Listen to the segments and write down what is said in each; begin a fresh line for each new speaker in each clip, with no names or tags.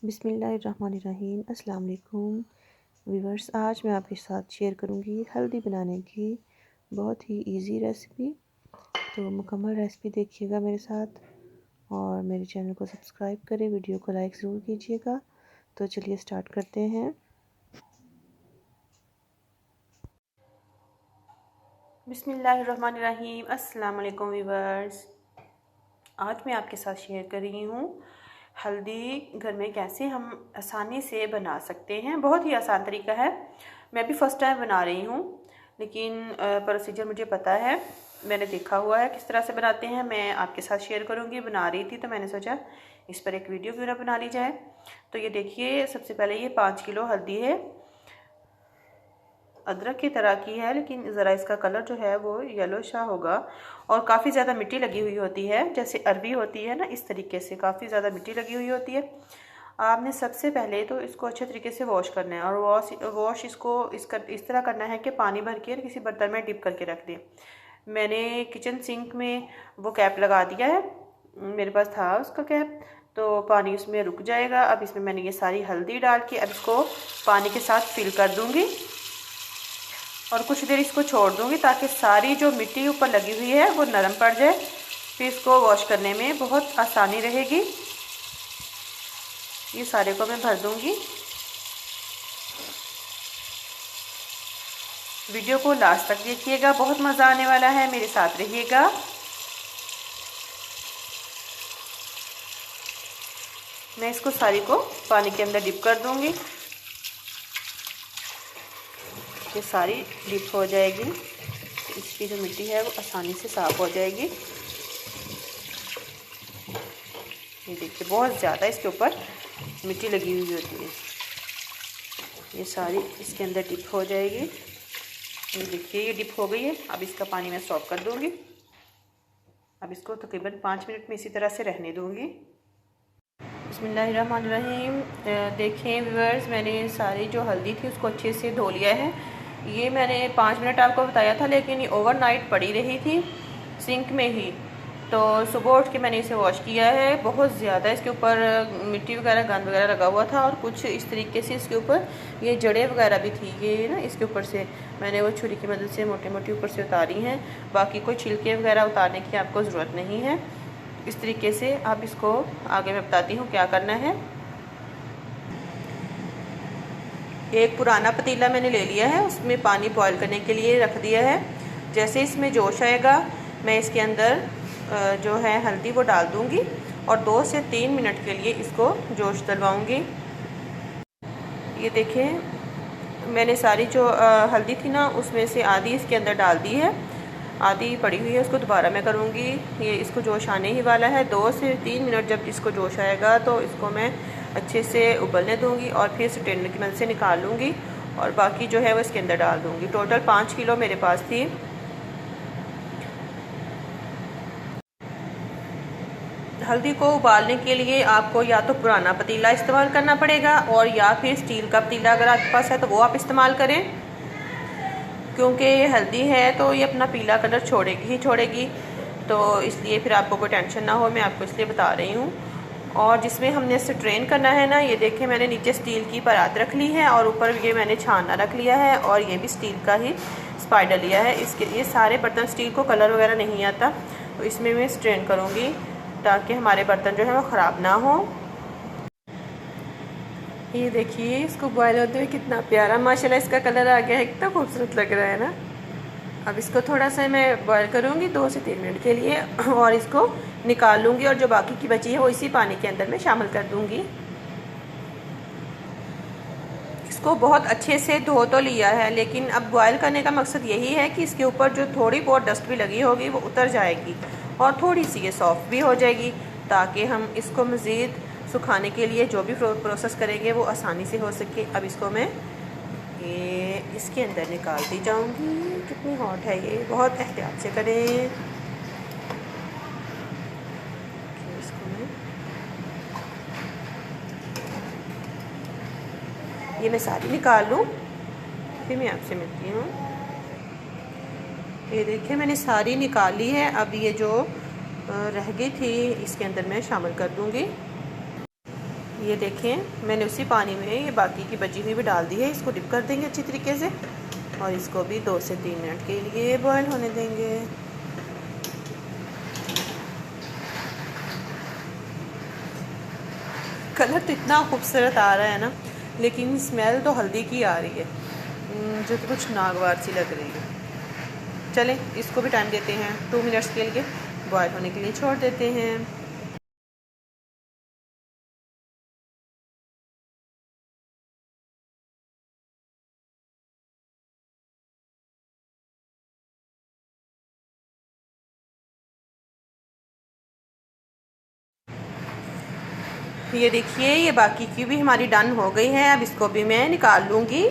बिस्मिल्लाहिर्रहमानिर्रहीम। अस्सलाम वालेकुम व्यूअर्स, आज मैं आपके साथ शेयर करूंगी हल्दी बनाने की बहुत ही इजी रेसिपी। तो मुकम्मल रेसिपी देखिएगा मेरे साथ और मेरे चैनल को सब्सक्राइब करें, वीडियो को लाइक ज़रूर कीजिएगा। तो चलिए स्टार्ट करते हैं। बिस्मिल्लाहिर्रहमानिर्रहीम। अस्सलाम वालेकुम व्यूअर्स, आज मैं आपके साथ शेयर कर रही हूँ हल्दी घर में कैसे हम आसानी से बना सकते हैं। बहुत ही आसान तरीका है। मैं भी फर्स्ट टाइम बना रही हूँ, लेकिन प्रोसीजर मुझे पता है, मैंने देखा हुआ है किस तरह से बनाते हैं। मैं आपके साथ शेयर करूँगी। बना रही थी तो मैंने सोचा इस पर एक वीडियो क्यों ना बना ली जाए। तो ये देखिए, सबसे पहले ये 5 किलो हल्दी है। अदरक की तरह की है, लेकिन ज़रा इसका कलर जो है वो येलो सा होगा और काफ़ी ज़्यादा मिट्टी लगी हुई होती है, जैसे अरबी होती है ना, इस तरीके से काफ़ी ज़्यादा मिट्टी लगी हुई होती है। आपने सबसे पहले तो इसको अच्छे तरीके से वॉश करना है और वॉश इसको इस तरह करना है कि पानी भर के किसी बर्तन में डिप करके रख दें। मैंने किचन सिंक में वो कैप लगा दिया है, मेरे पास था उसका कैप, तो पानी उसमें रुक जाएगा। अब इसमें मैंने ये सारी हल्दी डाल के अब इसको पानी के साथ फिल कर दूँगी और कुछ देर इसको छोड़ दूँगी ताकि सारी जो मिट्टी ऊपर लगी हुई है वो नरम पड़ जाए। फिर इसको वॉश करने में बहुत आसानी रहेगी। ये सारे को मैं भर दूँगी। वीडियो को लास्ट तक देखिएगा, बहुत मज़ा आने वाला है, मेरे साथ रहिएगा। मैं इसको सारी को पानी के अंदर डिप कर दूँगी। ये सारी डिप हो जाएगी, इसकी जो मिट्टी है वो आसानी से साफ़ हो जाएगी। ये देखिए, बहुत ज़्यादा इसके ऊपर मिट्टी लगी हुई होती है। ये सारी इसके अंदर डिप हो जाएगी। ये देखिए, ये डिप हो गई है। अब इसका पानी मैं स्टॉप कर दूँगी। अब इसको तकरीबन 5 मिनट में इसी तरह से रहने दूँगी। बिस्मिल्लाहिर्रहमानिर्रहीम। देखें व्यूअर्स, मैंने सारी जो हल्दी थी उसको अच्छे से धो लिया है। ये मैंने 5 मिनट आपको बताया था, लेकिन ये ओवरनाइट पड़ी रही थी सिंक में ही। तो सुबह उठ के मैंने इसे वॉश किया है। बहुत ज़्यादा इसके ऊपर मिट्टी वगैरह, गंद वगैरह लगा हुआ था और कुछ इस तरीके से इसके ऊपर ये जड़ें वगैरह भी थी। ये ना इसके ऊपर से मैंने वो छुरी की मदद से मोटी मोटी ऊपर से उतारी हैं। बाकी कोई छिलके वगैरह उतारने की आपको ज़रूरत नहीं है। इस तरीके से अब इसको आगे मैं बताती हूँ क्या करना है। एक पुराना पतीला मैंने ले लिया है, उसमें पानी बॉईल करने के लिए रख दिया है। जैसे इसमें जोश आएगा मैं इसके अंदर जो है हल्दी वो डाल दूँगी और 2 से 3 मिनट के लिए इसको जोश दिलवाऊँगी। ये देखें, मैंने सारी जो हल्दी थी ना उसमें से आधी इसके अंदर डाल दी है, आधी पड़ी हुई है। उसको दोबारा मैं करूँगी। ये इसको जोश आने ही वाला है। 2 से 3 मिनट जब इसको जोश आएगा तो इसको मैं अच्छे से उबलने दूँगी और फिर स्ट्रेनर की मदद से निकाल लूँगी और बाकी जो है वो इसके अंदर डाल दूँगी। टोटल 5 किलो मेरे पास थी। हल्दी को उबालने के लिए आपको या तो पुराना पतीला इस्तेमाल करना पड़ेगा और या फिर स्टील का पतीला अगर आपके पास है तो वो आप इस्तेमाल करें, क्योंकि ये हल्दी है तो ये अपना पीला कलर छोड़ेगी ही छोड़ेगी। तो इसलिए फिर आपको कोई टेंशन ना हो, मैं आपको इसलिए बता रही हूँ। और जिसमें हमने स्ट्रेन करना है ना, ये देखें, मैंने नीचे स्टील की परात रख ली है और ऊपर ये मैंने छाना रख लिया है और ये भी स्टील का ही स्पाइडर लिया है। इसके ये सारे बर्तन स्टील को कलर वगैरह नहीं आता, तो इसमें मैं स्ट्रेन करूँगी ताकि हमारे बर्तन जो है वो ख़राब ना हो। ये देखिए, इसको बॉयल होते हुए कितना प्यारा माशाल्लाह इसका कलर आ गया है, कितना खूबसूरत लग रहा है ना। अब इसको थोड़ा सा मैं बॉयल करूँगी 2 से 3 मिनट के लिए और इसको निकाल लूँगी और जो बाकी की बची है वो इसी पानी के अंदर मैं शामिल कर दूँगी। इसको बहुत अच्छे से धो तो लिया है, लेकिन अब बॉयल करने का मकसद यही है कि इसके ऊपर जो थोड़ी बहुत डस्ट भी लगी होगी वो उतर जाएगी और थोड़ी सी ये सॉफ्ट भी हो जाएगी, ताकि हम इसको मज़ीद सुखाने के लिए जो भी प्रोसेस करेंगे वो आसानी से हो सके। अब इसको मैं ये इसके अंदर निकालती जाऊंगी। कितनी हॉट है ये, बहुत एहतियात से करें। इसको मैं सारी निकाल लूँ, फिर मैं आपसे मिलती हूँ। ये देखिए, मैंने सारी निकाल ली है। अब ये जो रह गई थी इसके अंदर मैं शामिल कर दूँगी। ये देखें मैंने उसी पानी में ये बाकी की बची हुई भी डाल दी है। इसको डिप कर देंगे अच्छी तरीके से और इसको भी 2 से 3 मिनट के लिए बॉयल होने देंगे। कलर तो इतना खूबसूरत आ रहा है ना, लेकिन स्मेल तो हल्दी की आ रही है जो कि कुछ नागवार सी लग रही है। चलें इसको भी टाइम देते हैं, 2 मिनट्स के लिए बॉयल होने के लिए छोड़ देते हैं। ये देखिए ये बाकी की भी हमारी डन हो गई है। अब इसको भी मैं निकाल लूँगी।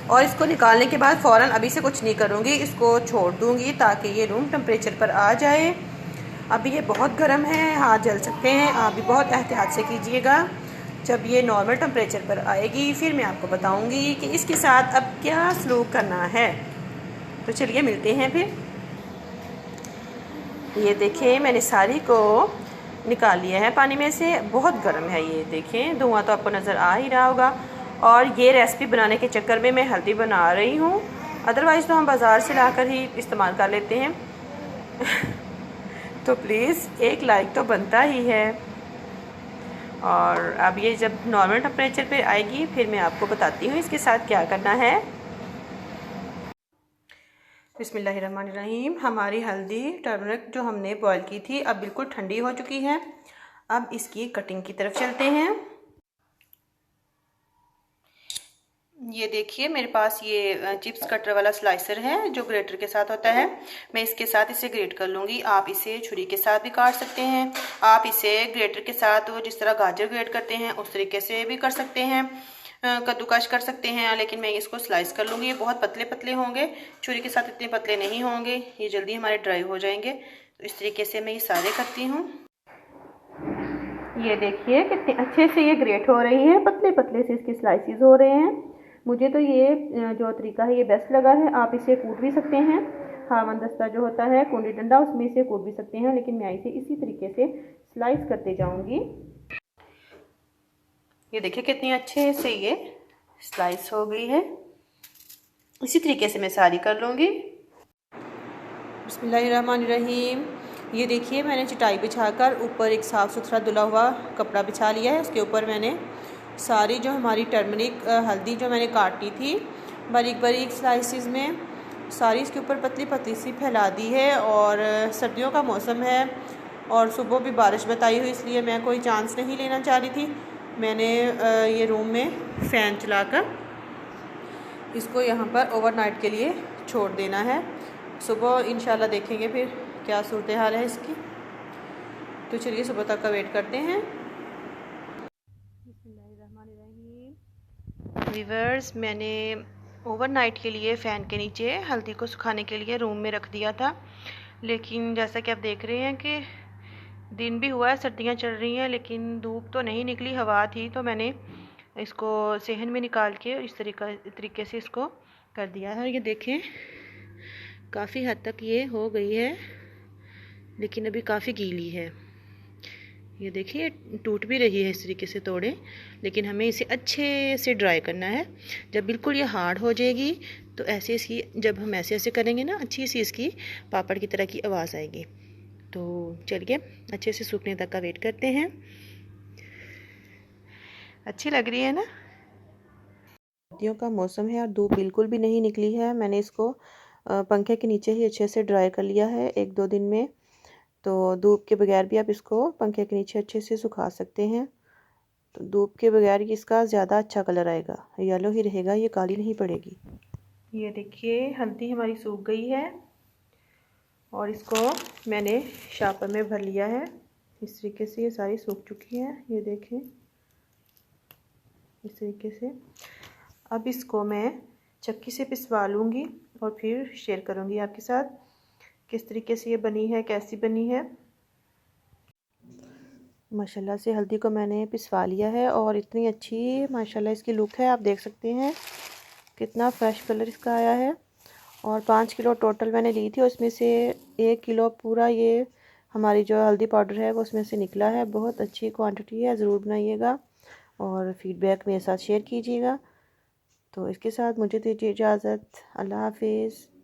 और इसको निकालने के बाद फ़ौरन अभी से कुछ नहीं करूँगी, इसको छोड़ दूँगी ताकि ये रूम टेम्परेचर पर आ जाए। अभी ये बहुत गर्म है, हाथ जल सकते हैं, आप भी बहुत एहतियात से कीजिएगा। जब ये नॉर्मल टेम्परेचर पर आएगी फिर मैं आपको बताऊँगी कि इसके साथ अब क्या सलूक करना है। तो चलिए मिलते हैं फिर। ये देखें मैंने सारी को निकाल लिया है पानी में से। बहुत गर्म है, ये देखें धुआं तो आपको नज़र आ ही रहा होगा। और ये रेसिपी बनाने के चक्कर में मैं हल्दी बना रही हूँ, अदरवाइज़ तो हम बाज़ार से लाकर ही इस्तेमाल कर लेते हैं। तो प्लीज़ एक लाइक तो बनता ही है। और अब ये जब नॉर्मल टेम्परेचर पे आएगी फिर मैं आपको बताती हूँ इसके साथ क्या करना है। बिस्मिल्लाहिर्रहमानिर्रहीम। हमारी हल्दी टर्मरिक जो हमने बॉयल की थी अब बिल्कुल ठंडी हो चुकी है। अब इसकी कटिंग की तरफ चलते हैं। ये देखिए मेरे पास ये चिप्स कटर वाला स्लाइसर है जो ग्रेटर के साथ होता है। मैं इसके साथ इसे ग्रेट कर लूँगी। आप इसे छुरी के साथ भी काट सकते हैं, आप इसे ग्रेटर के साथ वो जिस तरह गाजर ग्रेट करते हैं उस तरीके से भी कर सकते हैं, कद्दूकश कर सकते हैं। लेकिन मैं इसको स्लाइस कर लूँगी। ये बहुत पतले पतले होंगे, छुरी के साथ इतने पतले नहीं होंगे, ये जल्दी हमारे ड्राई हो जाएंगे। तो इस तरीके से मैं ये सारे करती हूँ। ये देखिए कितने अच्छे से ये ग्रेट हो रही है, पतले पतले से इसके स्लाइसिस हो रहे हैं। मुझे तो ये जो तरीका है ये बेस्ट लगा है। आप इसे कूट भी सकते हैं, हामन दस्ता जो होता है कुंडी डंडा उसमें इसे कूट भी सकते हैं, लेकिन मैं इसे इसी तरीके से स्लाइस करते जाऊंगी। ये देखिए कितनी अच्छे से ये स्लाइस हो गई है। इसी तरीके से मैं सारी कर लूँगी। बिस्मिल्लाहिर्रहमानिर्रहीम। ये देखिए मैंने चटाई बिछाकर ऊपर एक साफ़ सुथरा धुला हुआ कपड़ा बिछा लिया है। उसके ऊपर मैंने सारी जो हमारी टर्मरिक हल्दी जो मैंने काटी थी बारीक बारीक स्लाइसिस में, सारी इसके ऊपर पतली पतली सी फैला दी है। और सर्दियों का मौसम है और सुबह भी बारिश बताई हुई, इसलिए मैं कोई चांस नहीं लेना चाह रही थी। मैंने ये रूम में फ़ैन चलाकर इसको यहाँ पर ओवरनाइट के लिए छोड़ देना है। सुबह इंशाल्लाह देखेंगे फिर क्या सूरत हाल है इसकी। तो चलिए सुबह तक का वेट करते हैं। व्यूअर्स, मैंने ओवरनाइट के लिए फ़ैन के नीचे हल्दी को सुखाने के लिए रूम में रख दिया था, लेकिन जैसा कि आप देख रहे हैं कि दिन भी हुआ है, सर्दियाँ चल रही हैं, लेकिन धूप तो नहीं निकली, हवा थी। तो मैंने इसको सेहन में निकाल के इस तरीके से इसको कर दिया है। ये देखें काफ़ी हद तक ये हो गई है, लेकिन अभी काफ़ी गीली है। ये देखिए टूट भी रही है इस तरीके से तोड़े, लेकिन हमें इसे अच्छे से ड्राई करना है। जब बिल्कुल ये हार्ड हो जाएगी तो ऐसे इसकी, जब हम ऐसे ऐसे करेंगे ना, अच्छी सी इसकी पापड़ की तरह की आवाज़ आएगी। तो चलिए अच्छे से सूखने तक का वेट करते हैं। अच्छी लग रही है ना। सर्दियों का मौसम है और धूप बिल्कुल भी नहीं निकली है। मैंने इसको पंखे के नीचे ही अच्छे से ड्राई कर लिया है 1-2 दिन में। तो धूप के बगैर भी आप इसको पंखे के नीचे अच्छे से सुखा सकते हैं। तो धूप के बगैर इसका ज़्यादा अच्छा कलर आएगा, येलो ही रहेगा, ये काली नहीं पड़ेगी। ये देखिए हल्दी हमारी सूख गई है और इसको मैंने शापर में भर लिया है। इस तरीके से ये सारी सूख चुकी है, ये देखें इस तरीके से। अब इसको मैं चक्की से पिसवा लूँगी और फिर शेयर करूँगी आपके साथ किस तरीके से ये बनी है, कैसी बनी है। माशाल्लाह से हल्दी को मैंने पिसवा लिया है और इतनी अच्छी माशाल्लाह इसकी लुक है। आप देख सकते हैं कितना फ्रेश कलर इसका आया है। और 5 किलो टोटल मैंने ली थी, उसमें से 1 किलो पूरा ये हमारी जो हल्दी पाउडर है वो उसमें से निकला है। बहुत अच्छी क्वांटिटी है, ज़रूर बनाइएगा और फीडबैक मेरे साथ शेयर कीजिएगा। तो इसके साथ मुझे दीजिए इजाज़त। अल्लाह हाफिज़।